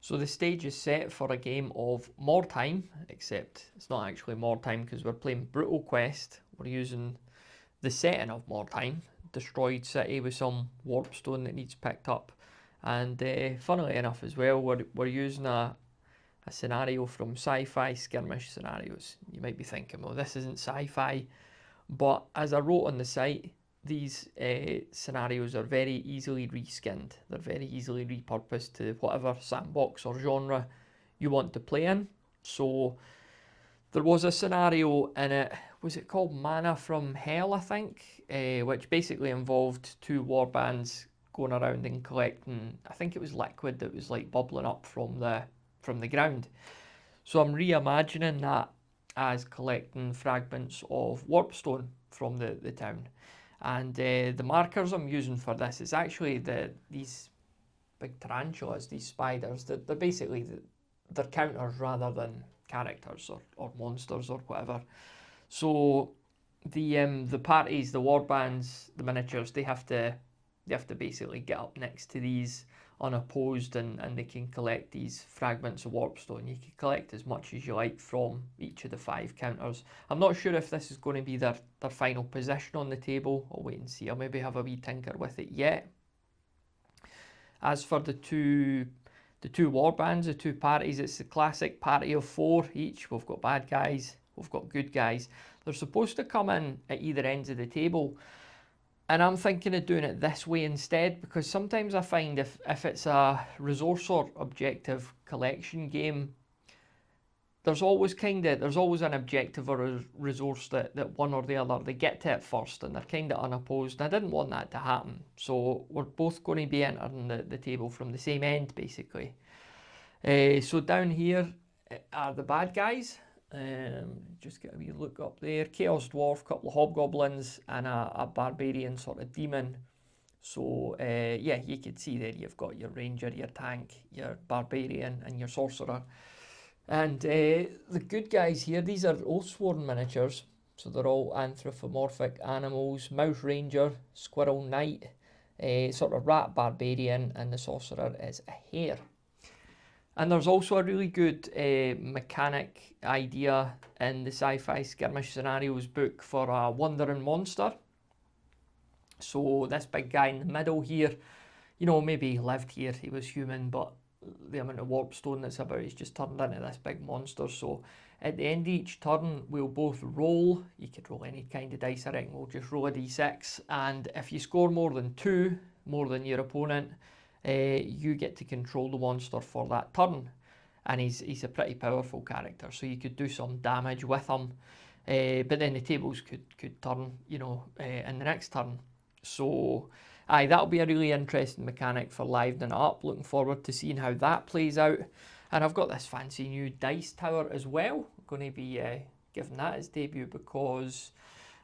So the stage is set for a game of Mordheim, except it's not actually Mordheim because we're playing Brutal Quest. We're using the setting of Mordheim, destroyed city with some warpstone that needs picked up. And funnily enough as well, we're using a scenario from Sc-Fi Skirmish Scenarios. You might be thinking, well, this isn't sci-fi, but as I wrote on the site, these scenarios are very easily reskinned. They're very easily repurposed to whatever sandbox or genre you want to play in. So there was a scenario in it, was it called Mana from Hell, I think, which basically involved two warbands going around and collecting, I think it was liquid that was like bubbling up from the ground. So I'm reimagining that as collecting fragments of warpstone from the town. And the markers I'm using for this is actually these big tarantulas, these spiders. They're basically they're counters rather than characters or monsters or whatever. So the parties, the warbands, the miniatures, they have to basically get up next to these unopposed, and they can collect these fragments of warpstone. You can collect as much as you like from each of the 5 counters. I'm not sure if this is going to be their final position on the table. I'll wait and see. I'll maybe have a wee tinker with it yet. As for the two warbands, the 2 parties, it's the classic party of 4 each. We've got bad guys, we've got good guys. They're supposed to come in at either ends of the table. And I'm thinking of doing it this way instead, because sometimes I find if it's a resource or objective collection game, there's always an objective or a resource that one or the other, they get to it first and they're kind of unopposed. And I didn't want that to happen. So we're both going to be entering the table from the same end, basically. So down here are the bad guys. Just get a wee look up there. Chaos Dwarf, couple of Hobgoblins, and a Barbarian sort of Demon. So yeah, you can see there you've got your Ranger, your Tank, your Barbarian, and your Sorcerer. And the good guys here, these are Oathsworn miniatures. So they're all anthropomorphic animals. Mouse Ranger, Squirrel Knight, sort of Rat Barbarian, and the Sorcerer is a hare. And there's also a really good mechanic idea in the Sc-Fi Skirmish Scenarios book for a wandering monster. So this big guy in the middle here, you know, maybe he lived here, he was human, but the amount of warpstone that's about, he's just turned into this big monster. So at the end of each turn, we'll both roll. You could roll any kind of dice, I reckon. We'll just roll a d6, and if you score more than 2, more than your opponent, you get to control the monster for that turn. And he's a pretty powerful character, so you could do some damage with him, but then the tables could turn, you know, in the next turn. So that'll be a really interesting mechanic for livening it up. Looking forward to seeing how that plays out. And I've got this fancy new dice tower as well. I'm going to be giving that its debut because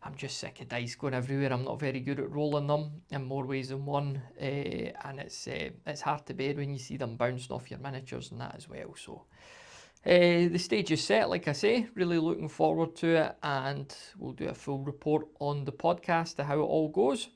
I'm just sick of dice going everywhere. I'm not very good at rolling them in more ways than one, and it's hard to bear when you see them bouncing off your miniatures and that as well. So the stage is set, like I say, really looking forward to it, and we'll do a full report on the podcast of how it all goes.